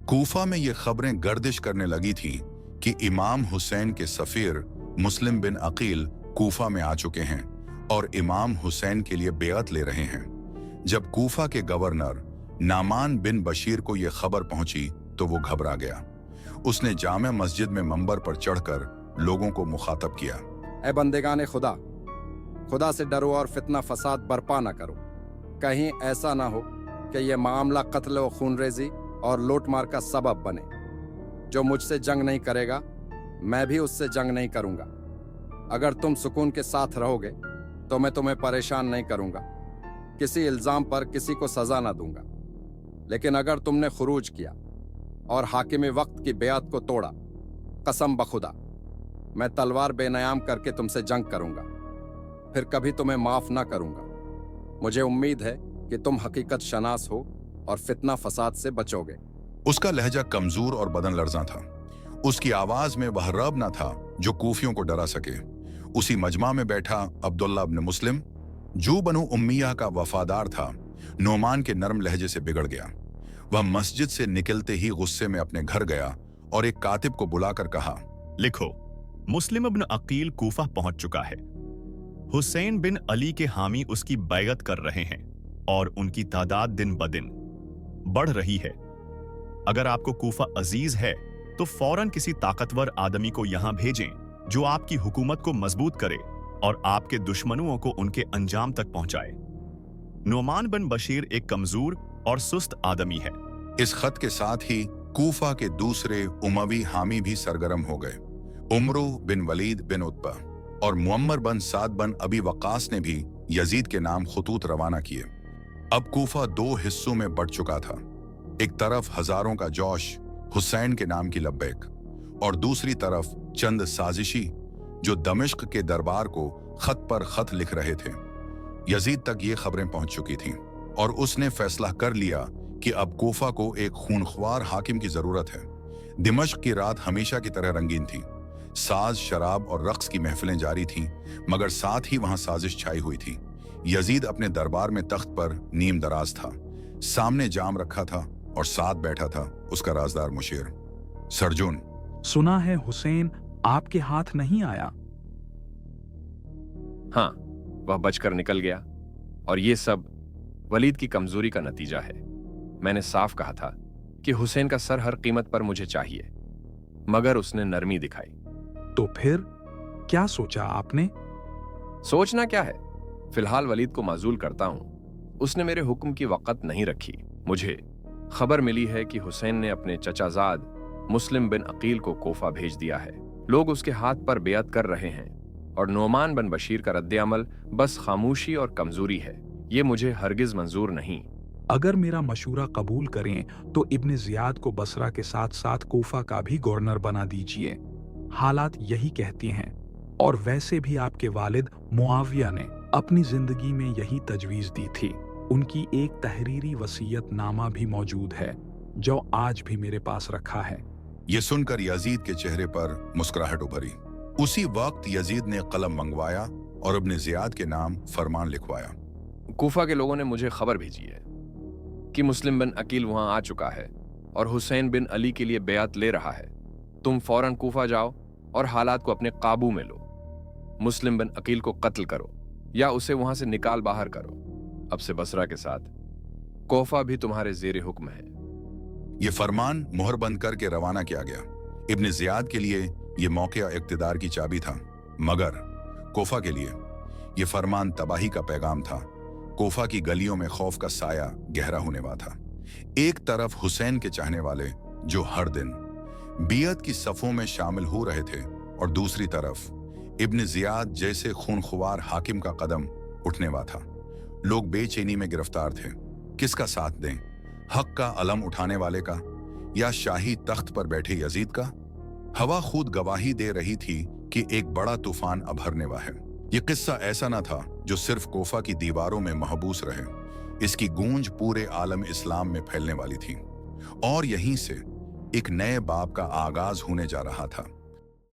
कूफा में ये खबरें गर्दिश करने लगी थी कि इमाम हुसैन के सफीर मुस्लिम बिन अकील कूफा में आ चुके हैं और इमाम हुसैन के लिए बेअत ले रहे हैं। जब कूफा के गवर्नर नामान बिन बशीर को यह खबर पहुंची तो वो घबरा गया। उसने जामे मस्जिद में मंबर पर चढ़कर लोगों को मुखातब किया। ऐ बंदेगाने खुदा, खुदा से डरो और फितना फसाद बर्पा ना करो। कहीं ऐसा ना हो कि यह मामला कत्ल व खूनरेजी और लूटमार का सबब बने। जो मुझसे जंग नहीं करेगा, मैं भी उससे जंग नहीं करूंगा। अगर तुम सुकून के साथ रहोगे तो मैं तुम्हें परेशान नहीं करूंगा, किसी इल्जाम पर किसी को सजा ना दूंगा। लेकिन अगर तुमने खुरूज किया और हाकिम वक्त की बेअत को तोड़ा, कसम बखुदा मैं तलवार बेनयाम करके तुमसे जंग करूंगा, फिर कभी तुम्हें माफ ना करूंगा। मुझे उम्मीद है कि तुम हकीकत शनास हो और फितना फसाद से बचोगे। उसका लहजा कमजोर और बदन लर्जा था। उसकी आवाज में वह रब न था जो कूफियों को डरा सके। उसी मजमा में बैठा अब्दुल्ला इब्न मुस्लिम, जो बनु उम्मिया का वफादार था, नोमान के नरम लहजे से बिगड़ गया। वह मस्जिद से निकलते ही गुस्से में अपने घर गया और एक कातिब को बुलाकर कहा, लिखो, मुस्लिम इब्न अकील कूफा पहुंच चुका है। हुसैन बिन अली के हामी उसकी बैगत कर रहे हैं और उनकी तादाद दिन ब दिन बढ़ रही है। अगर आपको कूफा अजीज है तो फौरन किसी ताकतवर आदमी को यहां भेजें जो आपकी हुकूमत को मजबूत करे और आपके दुश्मनों को उनके अंजाम तक पहुंचाए। नोमान बिन बशीर एक कमजोर और सुस्त आदमी है। इस खत के साथ ही कूफा के दूसरे उमवी हामी भी सरगर्म हो गए। उमरू बिन वलीद बिन उत्बा और मुअम्मर बिन साद बिन अबी वक्कास ने भी यजीद के नाम खतूत रवाना किए। अब कूफा दो हिस्सों में बढ़ चुका था। एक तरफ हजारों का जोश हुसैन के नाम की लब्बैक और दूसरी तरफ चंद साजिशी जो दमिश्क के दरबार को खत पर खत लिख रहे थे। यजीद तक ये खबरें पहुंच चुकी थीं और उसने फैसला कर लिया कि अब कूफा को एक खूनख्वार हाकिम की जरूरत है। दिमश्क की रात हमेशा की तरह रंगीन थी। साज, शराब और रक्स की महफिलें जारी थीं, मगर साथ ही वहां साजिश छाई हुई थी। यजीद अपने दरबार में तख्त पर नीम दराज था। सामने जाम रखा था और साथ बैठा था उसका राजदार मुशीर सरजुन। सुना है हुसैन आपके हाथ नहीं आया? हाँ, वह बचकर निकल गया और ये सब वलीद की कमजोरी का नतीजा है। मैंने साफ कहा था कि हुसैन का सर हर कीमत पर मुझे चाहिए, मगर उसने नरमी दिखाई। तो फिर क्या सोचा आपने? सोचना क्या है, फिलहाल वलीद को माजूल करता हूं। उसने मेरे हुक्म की वक़्त नहीं रखी। मुझे खबर मिली है कि हुसैन ने अपने चचाजाद मुस्लिम बिन अकील को कोफा भेज दिया है। लोग उसके हाथ पर बेअत कर रहे हैं और नोमान बिन बशीर का रद्द-ए-अमल बस खामोशी और कमजोरी है। ये मुझे हरगिज मंजूर नहीं। अगर मेरा मशूरा कबूल करें तो इब्न जियाद को बसरा के साथ साथ कूफा का भी गवर्नर बना दीजिए। हालात यही कहती हैं और वैसे भी आपके वालिद मुआविया ने अपनी जिंदगी में यही तजवीज दी थी। उनकी एक तहरीरी वसीयत नामा भी मौजूद है जो आज भी मेरे पास रखा है। ये सुनकर यजीद के चेहरे पर मुस्कुराहट उभरी। उसी वक्त यजीद ने कलम मंगवाया और इब्न जियाद के नाम फरमान लिखवाया। कूफा के लोगों ने मुझे खबर भेजी है कि मुस्लिम बिन अकील वहां आ चुका है और हुसैन बिन अली के लिए बेअत ले रहा है। तुम फौरन कूफा जाओ और हालात को अपने काबू में लो। मुस्लिम बिन अकील को कत्ल करो या उसे वहां से निकाल बाहर करो। अब से बसरा के साथ कोफा भी तुम्हारे जेर हुक्म है। ये फरमान मोहर बंद करके रवाना किया गया। इब्न जियाद के लिए ये मौके इक्तिदार की चाबी था, मगर कोफा के लिए ये फरमान तबाही का पैगाम था। कोफा की गलियों में खौफ का साया गहरा होने वाला था। एक तरफ हुसैन के चाहने वाले जो हर दिन बियत की सफों में शामिल हो रहे थे और दूसरी तरफ इब्न जियाद जैसे खूनख्वार हाकिम का कदम उठने वाला था। लोग बेचैनी में गिरफ्तार थे। किसका साथ दें, हक का अलम उठाने वाले का या शाही तख्त पर बैठे यजीद का? हवा खुद गवाही दे रही थी कि एक बड़ा तूफान अभरने वाला है। ये किस्सा ऐसा न था जो सिर्फ कोफा की दीवारों में महबूस रहे। इसकी गूंज पूरे आलम इस्लाम में फैलने वाली थी और यहीं से एक नए बाब का आगाज होने जा रहा था।